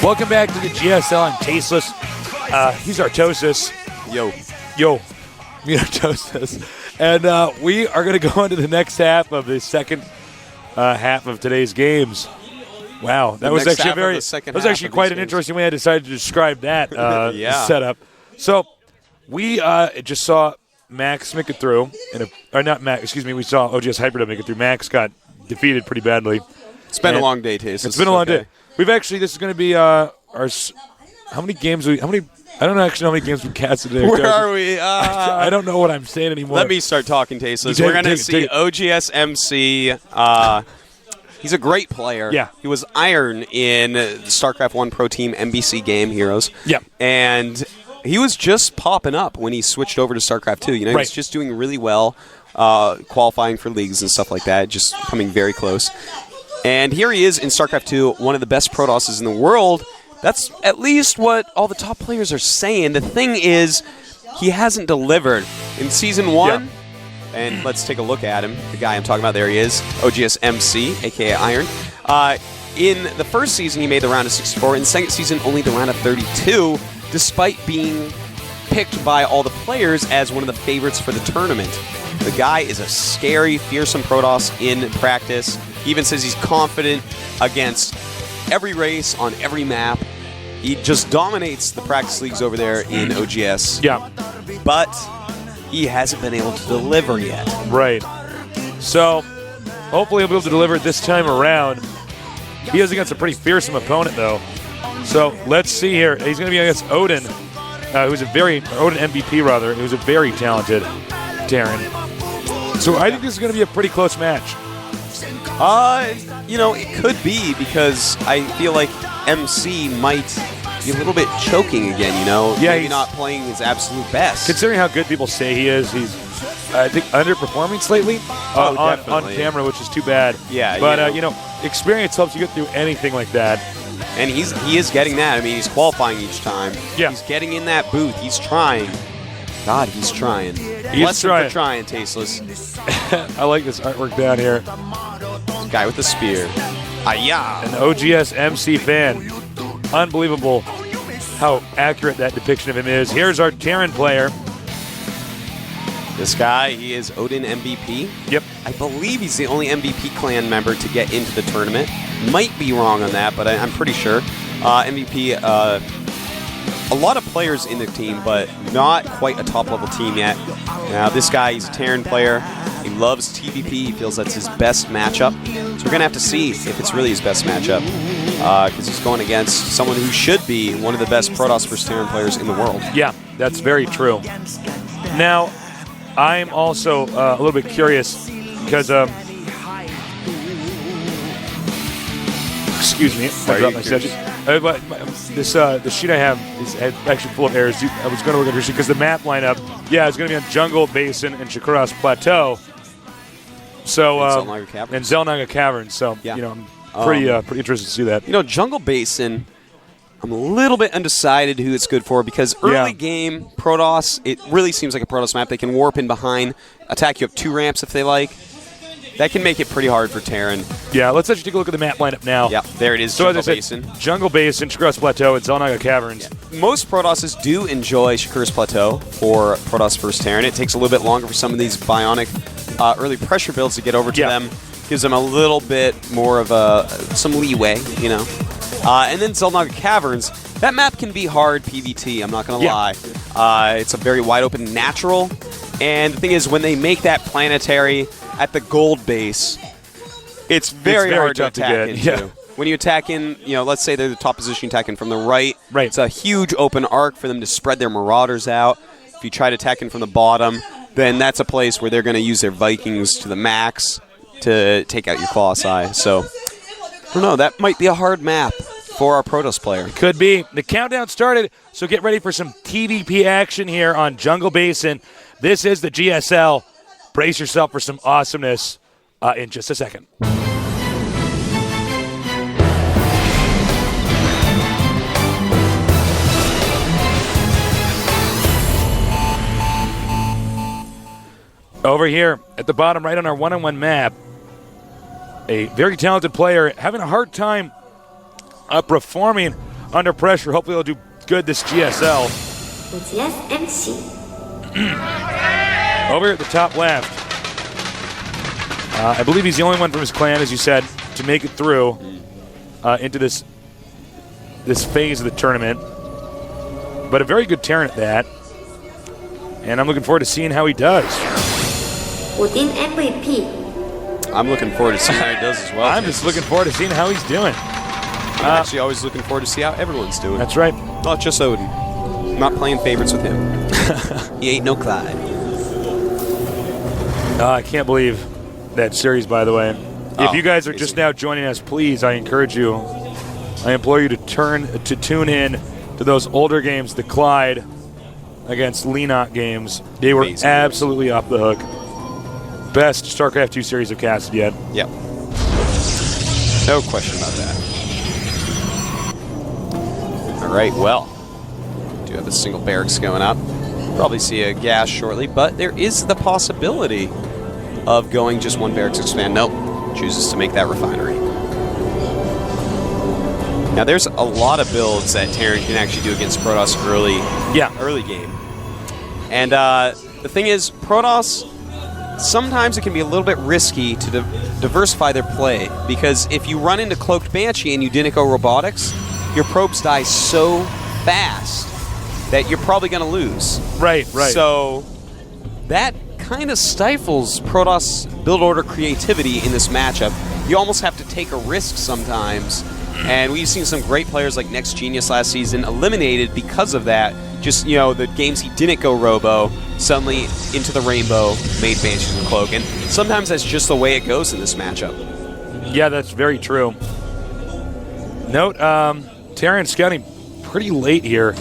Welcome back to the GSL. I'm Tasteless. He's Artosis. Yo. Me Artosis. And we are going to go into the next half of the second half of today's games. Wow, that was actually quite an interesting way I decided to describe that setup. So we just saw Max make it through, we saw OGS Hyperdub make it through. Max got defeated pretty badly. It's been a long day, Taste. It's been a long day. This is going to be how many games I don't actually know how many games we casted today. Where are we? I don't know what I'm saying anymore. Let me start talking, Tasteless. We're going to see OGS MC. He's a great player. Yeah. He was Iron in the StarCraft 1 Pro Team NBC game, Heroes. Yeah. And he was just popping up when he switched over to StarCraft 2. He was just doing really well, qualifying for leagues and stuff like that, just coming very close. And here he is in StarCraft 2, one of the best Protosses in the world. That's at least what all the top players are saying. The thing is, he hasn't delivered. In Season 1, and let's take a look at him. The guy I'm talking about, there he is, OGS MC, a.k.a. Iron. In the first season, he made the round of 64. In the second season, only the round of 32, despite being picked by all the players as one of the favorites for the tournament. The guy is a scary, fearsome Protoss in practice. He even says he's confident against every race on every map. He just dominates the practice leagues over there in OGS. Yeah. But he hasn't been able to deliver yet. Right. So, hopefully he'll be able to deliver it this time around. He is against a pretty fearsome opponent, though. So, let's see here. He's going to be against Odin, Odin MVP, rather, who's a very talented Terran. So, I think this is going to be a pretty close match. It could be, because I feel like MC might be a little bit choking again, Yeah, maybe not playing his absolute best. Considering how good people say he is, he's, I think, underperforming slightly on camera, which is too bad. Yeah, but, experience helps you get through anything like that. And he is getting that. I mean, he's qualifying each time. Yeah. He's getting in that booth. He's trying. God, he's trying. He's trying, Tasteless. I like this artwork down here. Guy with the spear. Ayah! An OGS MC fan. Unbelievable how accurate that depiction of him is. Here's our Terran player. This guy, he is Odin MVP. Yep. I believe he's the only MVP clan member to get into the tournament. Might be wrong on that, but I'm pretty sure. MVP, a lot of players in the team, but not quite a top-level team yet. Now, this guy, he's a Terran player. He loves TVP. He feels that's his best matchup. So we're going to have to see if it's really his best matchup, because he's going against someone who should be one of the best Protoss vs. Terran players in the world. Yeah, that's very true. Now, I'm also a little bit curious because, excuse me, I dropped my subject. But the sheet I have is actually full of errors. I was going to look at your sheet because the map lineup, it's going to be on Jungle Basin and Shikuras Plateau. So and Zelnaga Caverns. So I'm pretty interested to see that. Jungle Basin, I'm a little bit undecided who it's good for, because early game Protoss, it really seems like a Protoss map. They can warp in behind, attack you up 2 ramps if they like. That can make it pretty hard for Terran. Yeah, let's actually take a look at the map lineup now. Yeah, there it is, so Jungle as I Basin. said, Jungle Basin, Shikuras Plateau, and Zelnaga Caverns. Yeah. Most Protosses do enjoy Shikuras Plateau for Protoss vs. Terran. It takes a little bit longer for some of these bionic early pressure builds to get over to them. Gives them a little bit more of some leeway, And then Zelnaga Caverns, that map can be hard PvT, I'm not going to lie. It's a very wide open natural. And the thing is, when they make that planetary at the gold base, it's very hard to attack into. Yeah. When you attack in, let's say they're the top position, you attack in from the right. It's a huge open arc for them to spread their Marauders out. If you try to attack in from the bottom, then that's a place where they're going to use their Vikings to the max to take out your Colossi. So, I don't know, that might be a hard map for our Protoss player. It could be. The countdown started, so get ready for some TVP action here on Jungle Basin. This is the GSL. Brace yourself for some awesomeness in just a second. Over here at the bottom right on our one-on-one map, a very talented player having a hard time performing under pressure. Hopefully he'll do good this GSL. Over here at the top left. I believe he's the only one from his clan, as you said, to make it through into this phase of the tournament. But a very good Terran at that. And I'm looking forward to seeing how he does. Odin MVP. I'm looking forward to seeing how he does as well. I'm just looking forward to seeing how he's doing. I'm actually always looking forward to see how everyone's doing. That's right. Not just Odin. Not playing favorites with him. He ain't no Clyde. I can't believe that series, by the way. If you guys are just now joining us, please, I encourage you, I implore you to tune in to those older games, the Clyde against Lenot games. They were absolutely off the hook. Best StarCraft 2 series I've casted yet. Yep. No question about that. All right, well, do have a single barracks going up. Probably see a gas shortly, but there is the possibility of going just one barracks expand. Nope, chooses to make that refinery. Now, there's a lot of builds that Terran can actually do against Protoss early game. And the thing is, Protoss, sometimes it can be a little bit risky to diversify their play, because if you run into Cloaked Banshee and you didn't go robotics, your probes die so fast that you're probably going to lose. Right. So that kind of stifles Protoss build order creativity in this matchup. You almost have to take a risk sometimes, and we've seen some great players like Next Genius last season eliminated because of that. Just, the games he didn't go robo, suddenly into the rainbow, made Banshees and Cloak. And sometimes that's just the way it goes in this matchup. Yeah, that's very true. Note, Terran scouting pretty late here.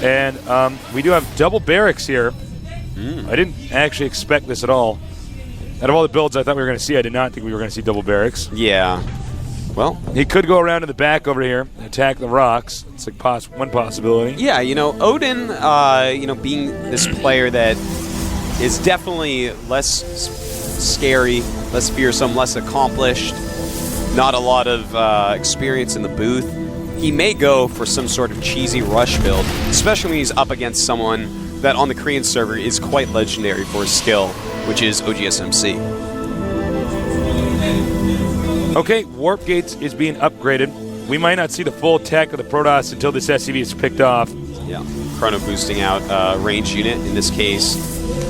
And we do have double barracks here. I didn't actually expect this at all. Out of all the builds I thought we were going to see, I did not think we were going to see double barracks. Yeah. Well, he could go around to the back over here and attack the rocks. It's like one possibility. Yeah, Odin, being this player that is definitely less scary, less fearsome, less accomplished, not a lot of experience in the booth, he may go for some sort of cheesy rush build, especially when he's up against someone that on the Korean server is quite legendary for his skill, which is OGSMC. Okay, Warp Gates is being upgraded. We might not see the full tech of the Protoss until this SCV is picked off. Yeah, Chrono boosting out a ranged unit, in this case,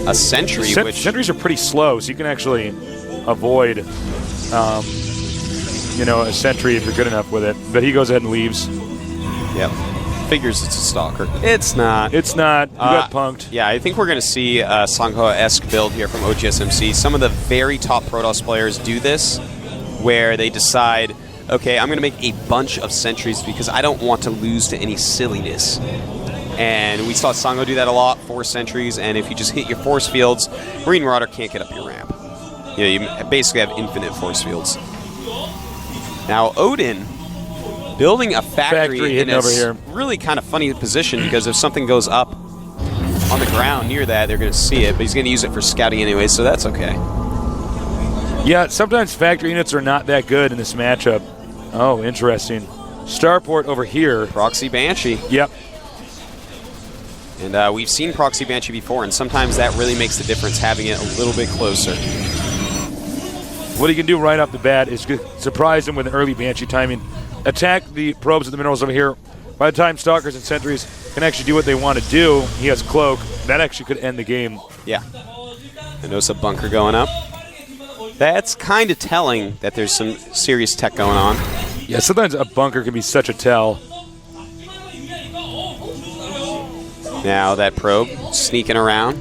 a Sentry. Sentries are pretty slow, so you can actually avoid, a Sentry if you're good enough with it. But he goes ahead and leaves. Yep. Figures it's a Stalker. It's not. It's not. You got punked. Yeah, I think we're going to see a Sangho-esque build here from OGSMC. Some of the very top Protoss players do this, where they decide, okay, I'm going to make a bunch of sentries because I don't want to lose to any silliness. And we saw Sangho do that a lot, 4 sentries, and if you just hit your force fields, Marine Marauder can't get up your ramp. You basically have infinite force fields. Now, Odin, building a factory in a really kind of funny position, because if something goes up on the ground near that, they're going to see it, but he's going to use it for scouting anyway, so that's okay. Yeah, sometimes factory units are not that good in this matchup. Oh, interesting. Starport over here. Proxy Banshee. Yep. And we've seen Proxy Banshee before, and sometimes that really makes the difference, having it a little bit closer. What he can do right off the bat is surprise him with an early Banshee timing. Attack the probes of the minerals over here. By the time Stalkers and Sentries can actually do what they want to do, he has Cloak. That actually could end the game. Yeah. I notice a bunker going up. That's kind of telling that there's some serious tech going on. Yeah, sometimes a bunker can be such a tell. Now that probe sneaking around.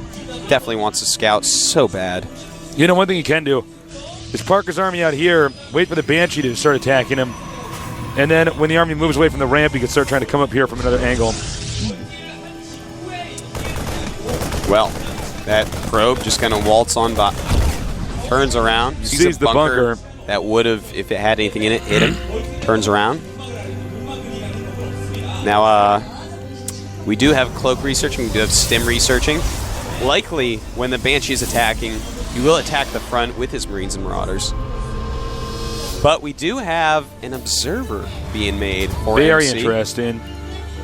Definitely wants to scout so bad. One thing he can do is park his army out here, wait for the Banshee to start attacking him, and then when the army moves away from the ramp, he can start trying to come up here from another angle. Well, that probe just kind of waltz on by. Turns around, sees the bunker that would have, if it had anything in it, hit him. Turns around. Now, we do have Cloak researching, we do have Stim researching. Likely, when the Banshee is attacking, he will attack the front with his Marines and Marauders. But we do have an observer being made for Very MC. interesting.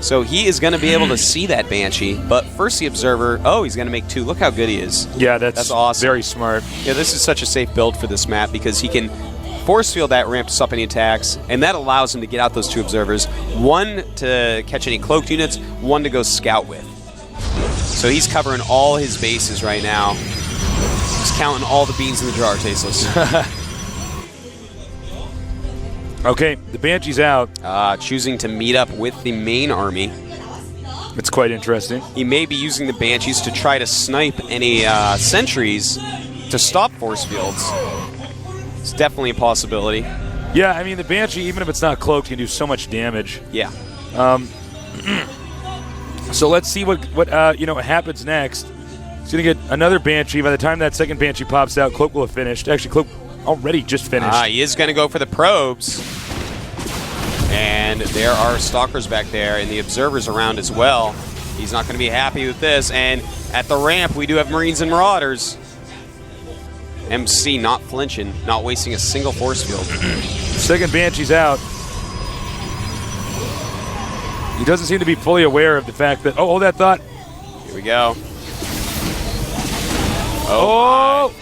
So he is going to be able to see that Banshee, but first the observer, he's going to make 2. Look how good he is. Yeah, that's awesome. Very smart. Yeah, this is such a safe build for this map because he can force field that ramp to stop any attacks, and that allows him to get out those 2 observers. 1 to catch any cloaked units, 1 to go scout with. So he's covering all his bases right now. He's counting all the beans in the jar, Tasteless. Okay, the Banshee's out. Choosing to meet up with the main army. It's quite interesting. He may be using the Banshees to try to snipe any sentries to stop force fields. It's definitely a possibility. Yeah, I mean, the Banshee, even if it's not cloaked, can do so much damage. Yeah. So let's see what happens next. He's going to get another Banshee. By the time that second Banshee pops out, Cloak will have finished. Actually, Cloak already just finished. He is going to go for the probes. And there are stalkers back there and the observers around as well. He's not going to be happy with this. And at the ramp, we do have Marines and Marauders. MC not flinching, not wasting a single force field. Second Banshee's out. He doesn't seem to be fully aware of the fact that... hold that thought. Here we go. Oh!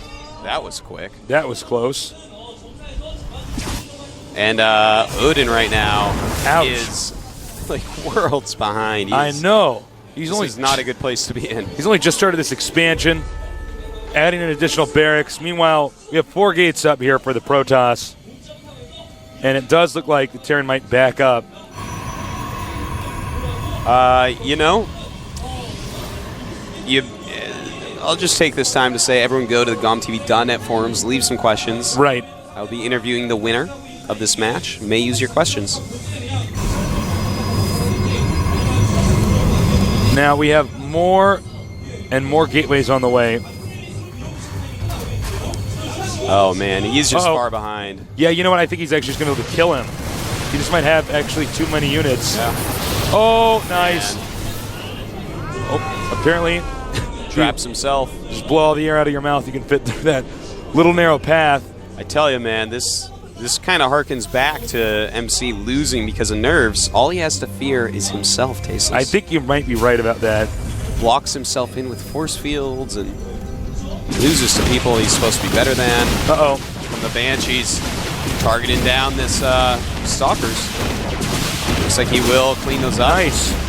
That was quick. That was close. And Odin right now Ouch. is like worlds behind. I know. This is not a good place to be in. He's only just started this expansion, adding an additional barracks. Meanwhile, we have 4 gates up here for the Protoss. And it does look like the Terran might back up. I'll just take this time to say everyone go to the GomTV.net forums, leave some questions. Right. I'll be interviewing the winner of this match. May use your questions. Now we have more and more gateways on the way. Oh, man. He's just far behind. Yeah, you know what? I think he's actually just going to be able to kill him. He just might have actually too many units. Yeah. Oh, nice. Man. Oh, apparently... Traps himself. Just blow all the air out of your mouth. You can fit through that little narrow path. I tell you, man, this kind of harkens back to MC losing because of nerves. All he has to fear is himself, Tasteless. I think you might be right about that. Blocks himself in with force fields and loses to people he's supposed to be better than. Uh-oh. From the Banshees targeting down this Stalkers. Looks like he will clean those up. Nice.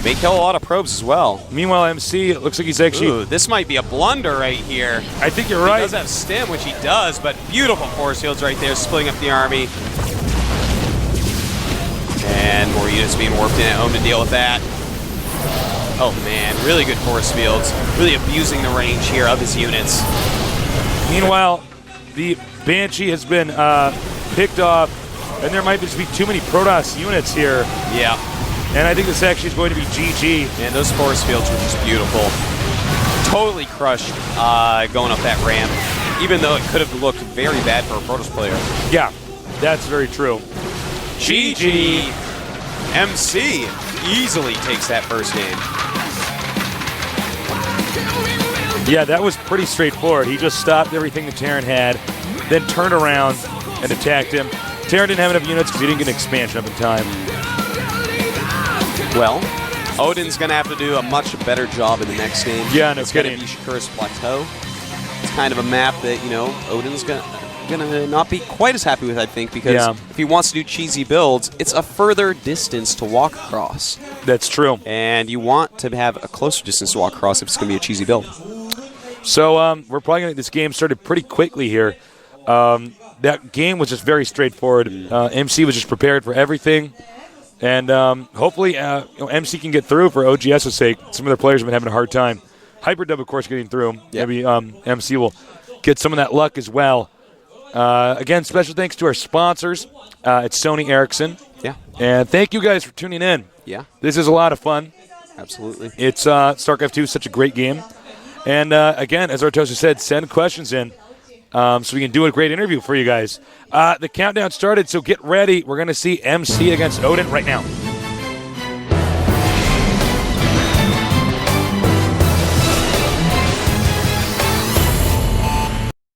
May kill a lot of probes as well. Meanwhile, MC, it looks like he's actually... Ooh, this might be a blunder right here. I think you're right. He does have stim, which he does, but beautiful force fields right there, splitting up the army. And more units being warped in at home to deal with that. Oh, man, really good force fields. Really abusing the range here of his units. Meanwhile, the Banshee has been picked off, and there might just be too many Protoss units here. Yeah. And I think this actually is going to be GG. And those force fields were just beautiful. Totally crushed going up that ramp, even though it could have looked very bad for a Protoss player. Yeah, that's very true. GG. MC easily takes that first game. Yeah, that was pretty straightforward. He just stopped everything the Terran had, then turned around and attacked him. Terran didn't have enough units because he didn't get an expansion up in time. Well, Odin's going to have to do a much better job in the next game. Yeah, no it's kidding. It's going to be Shakura's Plateau. It's kind of a map that, Odin's going to not be quite as happy with, I think, because if he wants to do cheesy builds, it's a further distance to walk across. That's true. And you want to have a closer distance to walk across if it's going to be a cheesy build. So we're probably going to get this game started pretty quickly here. That game was just very straightforward. MC was just prepared for everything. And hopefully MC can get through for OGS's sake. Some of their players have been having a hard time. Hyperdub, of course, getting through. Yep. Maybe MC will get some of that luck as well. Again, special thanks to our sponsors. It's Sony Ericsson. Yeah. And thank you guys for tuning in. Yeah. This is a lot of fun. Absolutely. It's StarCraft 2 is such a great game. And again, as Artosa said, send questions in so we can do a great interview for you guys. The countdown started, so get ready. We're going to see MC against Odin right now.